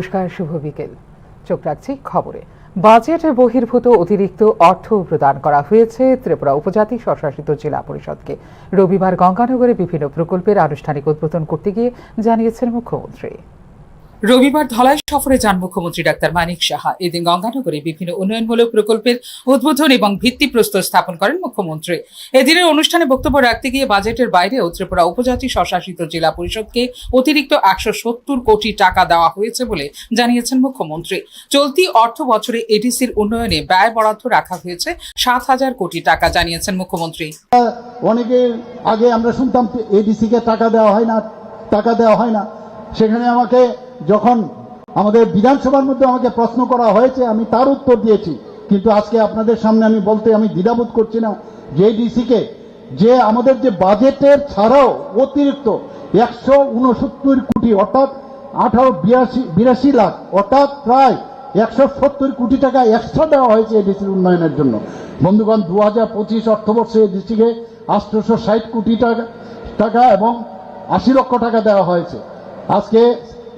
নমস্কার, শুভ বিকেল। চোখ রাখছি খবরে। বাজেটে বহির্ভূত অতিরিক্ত অর্থ প্রদান করা হয়েছে ত্রিপুরা উপজাতি স্বশাসিত জেলা পরিষদকে। রবিবার গঙ্গানগরে বিভিন্ন প্রকল্পের আনুষ্ঠানিক উদ্বোধন করতে গিয়ে জানিয়েছেন মুখ্যমন্ত্রী। রবিবার ধলাই সফরে যান মুখ্যমন্ত্রী ডাক্তার মানিক সাহা। এদিন গঙ্গানগরে বিভিন্ন উন্নয়নমূলক প্রকল্পের উদ্বোধন এবং ভিত্তিপ্রস্তর স্থাপন করেন মুখ্যমন্ত্রী। এদিনের অনুষ্ঠানে বক্তব্য রাখতে গিয়ে বাজেটের বাইরেও ত্রিপুরা উপজাতি স্বশাসিত জেলা পরিষদকে অতিরিক্ত 170 কোটি টাকা দেওয়া হয়েছে বলে জানিয়েছেন মুখ্যমন্ত্রী। চলতি অর্থ বছরে এডিসির উন্নয়নে ব্যয় বরাদ্দ রাখা হয়েছে 7,000 কোটি টাকা, জানিয়েছেন মুখ্যমন্ত্রী। অনেকে আগে আমরা শুনতাম এডিসি কে টাকা দেওয়া হয় না। সেখানে আমাকে যখন আমাদের বিধানসভার মধ্যে আমাকে প্রশ্ন করা হয়েছে, আমি তার উত্তর দিয়েছি। কিন্তু আজকে আপনাদের সামনে আমি বলতে আমি দ্বিধাবোধ করছি না যে ডিসিকে যে আমাদের যে বাজেটের ছাড়াও অতিরিক্ত 169 কোটি অর্থাৎ 82 লাখ অর্থাৎ প্রায় 170 কোটি টাকা এক্সট্রা দেওয়া হয়েছে এডিসির উন্নয়নের জন্য। বন্ধুগণ, 2025 অর্থবর্ষে এডিসিকে 860 কোটি টাকা এবং 80 লক্ষ টাকা দেওয়া হয়েছে। আজকে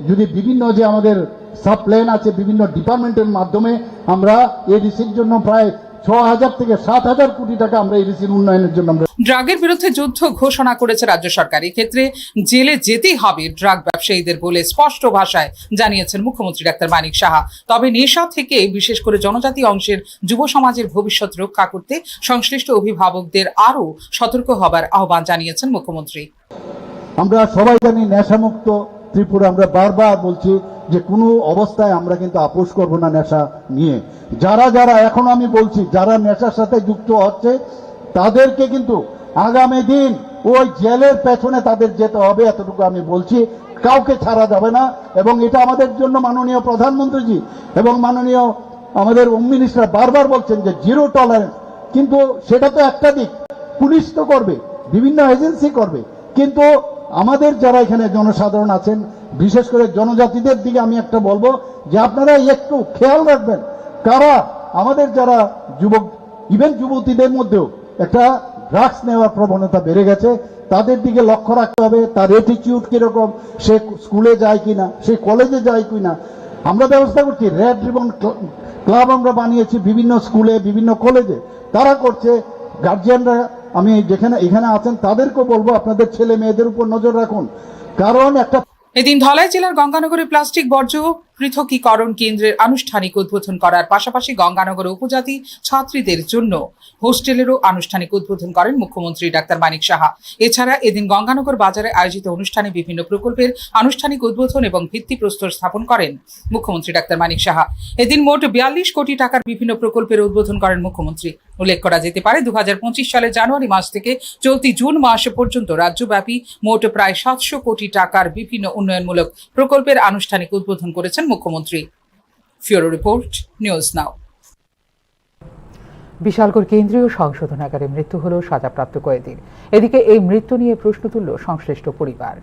যদি বিভিন্ন যে আমাদের সাব প্ল্যান আছে বিভিন্ন ডিপার্টমেন্টের মাধ্যমে আমরা এডিসির জন্য প্রায় 6,000 থেকে 7,000 কোটি টাকা আমরা এডিসির উন্নয়নের জন্য ড্রাগের বিরুদ্ধে যুদ্ধ ঘোষণা করেছে রাজ্য সরকার। এক্ষেত্রে জেলে যেতেই হবে ড্রাগ ব্যবসায়ীদের বলে স্পষ্ট ভাষায় জানিয়েছেন মুখ্যমন্ত্রী ডাক্তার মানিক সাহা। তবে নেশা থেকে বিশেষ করে জনজাতি অংশের যুব সমাজের ভবিষ্যৎ রক্ষা করতে সংশ্লিষ্ট অভিভাবকদের আরও সতর্ক হবার আহ্বান জানিয়েছেন মুখ্যমন্ত্রী। আমরা সবাই জানি নেশামুক্ত ত্রিপুরা। আমরা বারবার বলছি যে কোনো অবস্থায় আমরা কিন্তু আপোষ করব না নেশা নিয়ে। যারা এখন আমি বলছি যারা নেশার সাথে যুক্ত হচ্ছে তাদেরকে কিন্তু আগামী দিন ওই জেলের পেছনে তাদের যেতে হবে, এতটুকু আমি বলছি। কাউকে ছাড়া যাবে না এবং এটা আমাদের জন্য মাননীয় প্রধানমন্ত্রীজি এবং মাননীয় আমাদের হোম মিনিস্টার বারবার বলছেন যে জিরো টলারেন্স। কিন্তু সেটা তো একটা দিক, পুলিশ তো করবে, বিভিন্ন এজেন্সি করবে, কিন্তু আমাদের যারা এখানে জনসাধারণ আছেন বিশেষ করে জনজাতিদের দিকে আমি একটা বলবো যে আপনারা একটু খেয়াল রাখবেন কারা আমাদের যারা যুবক ইভেন যুবতীদের মধ্যেও একটা ড্রাগস নেওয়ার প্রবণতা বেড়ে গেছে। তাদের দিকে লক্ষ্য রাখতে হবে, তার অ্যাটিটিউড কিরকম, সে স্কুলে যায় কিনা, সে কলেজে যায় কিনা। আমরা ব্যবস্থা করছি, রেড রিবন ক্লাব আমরা বানিয়েছি বিভিন্ন স্কুলে বিভিন্ন কলেজে, তারা করছে। গার্জিয়ানরা আমি এখানে আছেন তাদেরকেও বলবো আপনাদের ছেলে মেয়েদের উপর নজর রাখুন, কারণ একটা। এদিন ধলাই জেলার গঙ্গানগরে প্লাস্টিক বর্জ্য পৃথকীকরণ কেন্দ্রের আনুষ্ঠানিক উদ্বোধন করার পাশাপাশি গঙ্গানগর উপজাতি ছাত্রীদের জন্য হোস্টেলেরও আনুষ্ঠানিক উদ্বোধন করেন মুখ্যমন্ত্রী ডাক্তার মানিক সাহা। এছাড়া এদিন গঙ্গানগর বাজারে আয়োজিত অনুষ্ঠানে বিভিন্ন প্রকল্পের আনুষ্ঠানিক উদ্বোধন এবং ভিত্তিপ্রস্তর স্থাপন করেন মুখ্যমন্ত্রী ডাক্তার মানিক সাহা। এদিন মোট 42 কোটি টাকার বিভিন্ন প্রকল্পের উদ্বোধন করেন মুখ্যমন্ত্রী। উল্লেখ করা যেতে পারে 2025 সালের জানুয়ারি মাস থেকে চলতি জুন মাস পর্যন্ত রাজ্যব্যাপী মোট প্রায় 700 কোটি টাকার বিভিন্ন উন্নয়নমূলক প্রকল্পের আনুষ্ঠানিক উদ্বোধন করেছেন মুখ্যমন্ত্রী। ফিউরো রিপোর্ট, নিউজ নাও। বিশালগড় কেন্দ্রীয় সংশোধনাগারে মৃত্যু হল সাজাপ্রাপ্ত কয়েদির। এদিকে এই মৃত্যু নিয়ে প্রশ্ন তুলল সংশ্লিষ্ট পরিবার।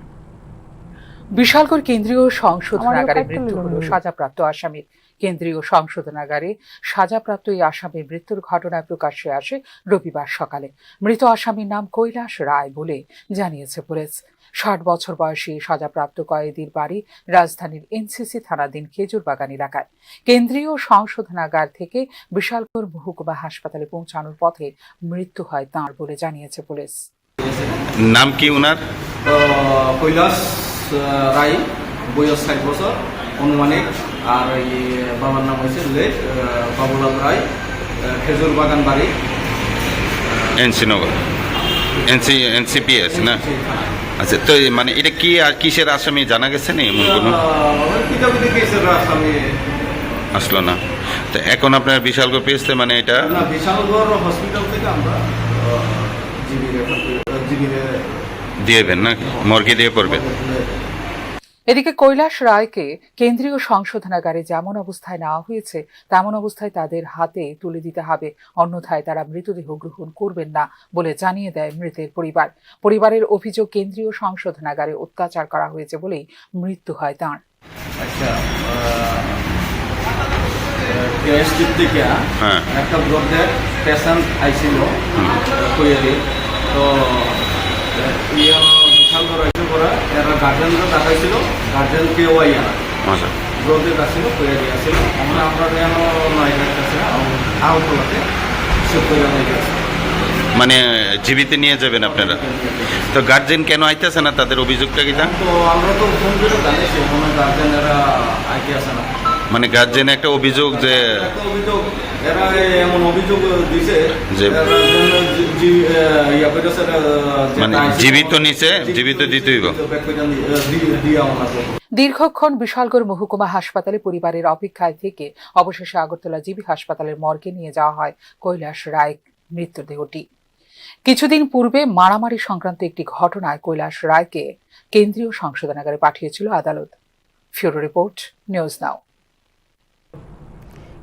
বিশালগড় কেন্দ্রীয় সংশোধনাগারে মৃত্যু হল সাজাপ্রাপ্ত আসামির। কেন্দ্রীয় সংশোধনাগারে সাজাপ্রাপ্ত এই আসামির মৃত্যুর ঘটনায় প্রকাশ্যে আসে রবিবার সকালে। মৃত আসামির নাম কৈলাস রায় বলে জানিয়েছে পুলিশ। 60 বছর বয়সী সাজাপ্রাপ্ত কয়েদির বাড়ি রাজধানীর এনসিসি থানাধীন খেজুরবাগান এলাকায়। কেন্দ্রীয় সংশোধনাগার থেকে বিশালগড় মহকুমা হাসপাতালে পৌঁছানোর পথে মৃত্যু হয় তাঁর বলে জানিয়েছে পুলিশ। নাম কি ওনার? কৈলাস রায়, বয়স 60 বছর অনুমানিক। আর এই বাবার নাম হয়েছে বাবুলাল রায়, খেজুরবাগান বাড়ি, এনসি নগর, এনসিপিএস না? আচ্ছা, তো মানে এটা কি আর কিসের আসামি জানা গেছে না? এমন কোনো আসামি আসলো না। তো এখন আপনার বিশালগড় পেয়েছে মানে এটা বিশালগড় হসপিটাল থেকে আমরা দিয়েবেন না, মর্গে দিয়ে পড়বেন। এদিকে কৈলাস রায়কে কেন্দ্রীয় সংশোধনাগারে যেমন অবস্থায় নেওয়া হয়েছে তেমন অবস্থায় তাদের হাতে তুলে দিতে হবে, অন্যথায় তারা মৃতদেহ গ্রহণ করবেন না বলে জানিয়ে দেয় মৃতের পরিবার। পরিবারের অভিযোগ কেন্দ্রীয় সংশোধনাগারে অত্যাচার করা হয়েছে বলেই মৃত্যু হয় তাঁর। একটা ব্লডের পেশেন্ট আইছিল তো বিশাল করা এরা গার্জেনরা দেখাইছিল, গার্জেন কেউ আইয়া ব্রডেড আসছিল কইয়ারি আসছিল আমরা যেন নয় কাছে আউটলাতে সে কইয়ারি গেছে মানে জীবিত নিয়ে যাবেন আপনারা? তো গার্জেন কেন আইতেছে না, তাদের অভিযোগটা কি তা? তো আমরা তো ফোন করে জানি সে কোনো গার্জেনেরা আইতে আসে না। মানে গার্জেন একটা অভিযোগ যে একটা অভিযোগ এরা এমন অভিযোগ দিছে যে ইয়া করেছে মানে জীবিত নিচে জীবিত দিতে হইব। দীর্ঘক্ষণ বিশালগড় মহকুমা হাসপাতালে পরিবারের অপেক্ষায় থেকে অবশেষে আগরতলা জিবি হাসপাতালের মর্গে নিয়ে যাওয়া হয় কৈলাস রায় মৃতদেহটি। কিছুদিন পূর্বে মারামারি সংক্রান্ত একটি ঘটনায় কৈলাস রায়কে কেন্দ্রীয় সংশোধনাগারে পাঠিয়েছিল আদালত। ফিউরো রিপোর্ট, নিউজ নাও।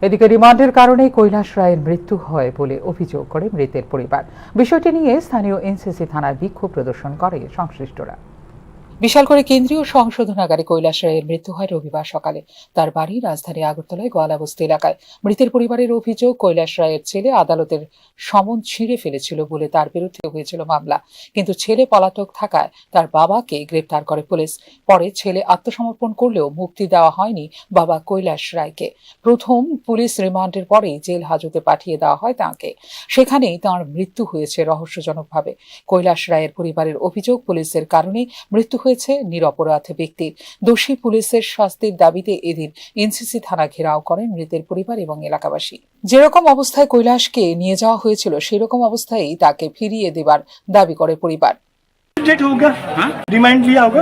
এদিকে রিমান্ডের কারণে কৈলাস রায়ের মৃত্যু হয় বলে অভিযোগ করে মৃতের পরিবার। বিষয়টি নিয়ে স্থানীয় এনসিসি থানায় বিক্ষোভ প্রদর্শন করে সংশ্লিষ্টরা। বিশালগড়ে কেন্দ্রীয় সংশোধনাগারে কৈলাস রায়ের মৃত্যু হয় রবিবার সকালে। তার বাড়ি রাজধানী আগরতলায় গোয়ালাবস্তি এলাকায়। মৃতের পরিবারের অভিযোগ, কৈলাস রায়ের ছেলে আদালতের সমন ছিঁড়ে ফেলেছিল বলে তার বিরুদ্ধে হয়েছিল মামলা, কিন্তু ছেলে পলাতক থাকায় তার বাবাকে গ্রেপ্তার করে পুলিশ। পরে ছেলে আত্মসমর্পণ করলেও মুক্তি দেওয়া হয়নি বাবা কৈলাস রায়কে। প্রথম পুলিশ রিমান্ডের পরেই জেল হাজতে পাঠিয়ে দেওয়া হয় তাঁকে। সেখানেই তাঁর মৃত্যু হয়েছে রহস্যজনকভাবে। কৈলাস রায়ের পরিবারের অভিযোগ, পুলিশের কারণে মৃত্যু হয়েছে নিরপরাধ ব্যক্তির। দোষী পুলিশের শাস্তির দাবিতে এদিন এনসিসি থানা ঘেরাও করেন মৃতের পরিবার এবং এলাকাবাসী। যেরকম অবস্থায় কৈলাসকে নিয়ে যাওয়া হয়েছিল সেরকম অবস্থায় তাকে ফিরিয়ে দেবার দাবি করে পরিবার। डेट होगा, रिमाइंड लिया होगा,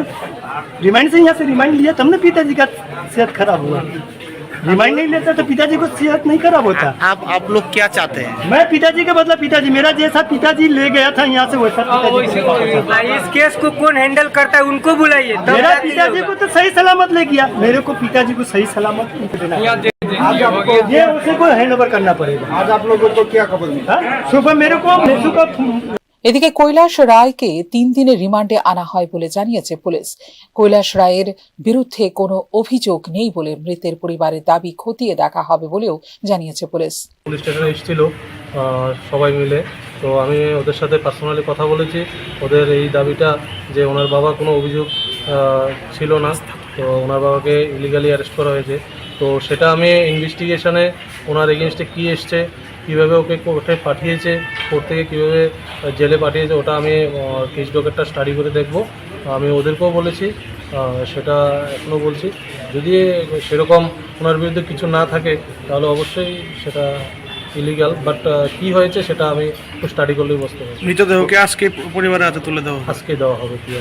रिमाइंड से यहाँ से रिमाइंड लिया तब ना पिताजी का सेहत खराब हुआ। रिमाइंड नहीं लेता तो पिताजी को सेहत नहीं खराब होता। आप लोग क्या चाहते हैं? मैं पिताजी के बदला पिताजी, मेरा जैसा पिताजी ले गया था यहाँ से वैसा पिताजी इस केस को कौन हैंडल करता है उनको बुलाइए। मेरा पिताजी को तो सही सलामत ले गया, मेरे को पिताजी को सही सलामत देना। ये उसे को हैंड ओवर करना पड़ेगा। आज आप लोगों को क्या खबर मिली? सुबह मेरे को এদিকে কৈলাস রায়কে 3 দিনের রিমান্ডে আনা হয় বলে জানিয়েছে পুলিশ। কৈলাস রায়ের বিরুদ্ধে কোনো অভিযোগ নেই বলে মৃতের পরিবারের দাবি খতিয়ে দেখা হবে বলেও জানিয়েছে পুলিশ। পুলিশ স্টেশনে এসেছিল সবাই মিলে, তো আমি ওদের সাথে পার্সোনালি কথা বলেছি। ওদের এই দাবিটা যে ওনার বাবা কোনো অভিযোগ ছিল না, তো ওনার বাবাকে ইলিগালি অ্যারেস্ট করা হয়েছে। তো সেটা আমি ইনভেস্টিগেশনে ওনার এগেনস্টে কী এসছে, কীভাবে ওকে কোর্টে পাঠিয়েছে, কোর্ট থেকে কীভাবে জেলে পাঠিয়েছে, ওটা আমি কেস ডকেটটা স্টাডি করে দেখব। আমি ওদেরকেও বলেছি, সেটা এখনও বলছি, যদি সেরকম ওনার বিরুদ্ধে কিছু না থাকে তাহলে অবশ্যই সেটা ইলিগাল, বাট কী হয়েছে সেটা আমি স্টাডি করলেই বুঝতে পারছি। মৃতদেহকে আজকে পরিবারের হাতে তুলে দেওয়া হবে। আজকে দেওয়া হবে কি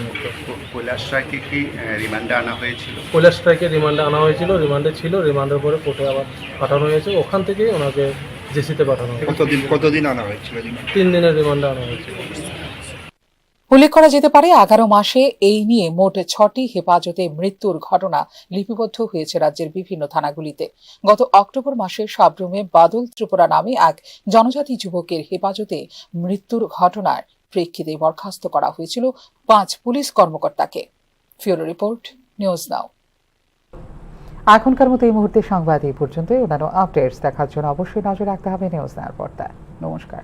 কৈলাস রায়কে কি রিমান্ডে আনা হয়েছিল? কৈলাস রায়কে রিমান্ডে আনা হয়েছিল, রিমান্ডে ছিল, রিমান্ডের পরে কোর্টে আবার পাঠানো হয়েছে। ওখান থেকেই ওনাকে জেসিতে পাঠানো হয়েছে। কতদিন আনা হয়েছিল? 3 দিনের রিমান্ডে আনা হয়েছিল। উল্লেখ করা যেতে পারে 11 মাসে এই নিয়ে মোট 6টি হেফাজতে মৃত্যুর ঘটনা লিপিবদ্ধ হয়েছে রাজ্যের বিভিন্ন থানাগুলিতে। গত অক্টোবর মাসে সাবরুমে বাদল ত্রিপুরা নামে এক জনজাতি যুবকের হেফাজতে মৃত্যুর ঘটনার প্রেক্ষিতে বরখাস্ত করা হয়েছিল 5 পুলিশ কর্মকর্তাকে। ফিউরো রিপোর্ট, নিউজ নাও। এখনকার মতো এই মুহূর্তে সংবাদ এই পর্যন্ত। অন্যান্য আপডেটস দেখার জন্য অবশ্যই নজর রাখতে হবে নিউজ নাওর পর্দায়। নমস্কার।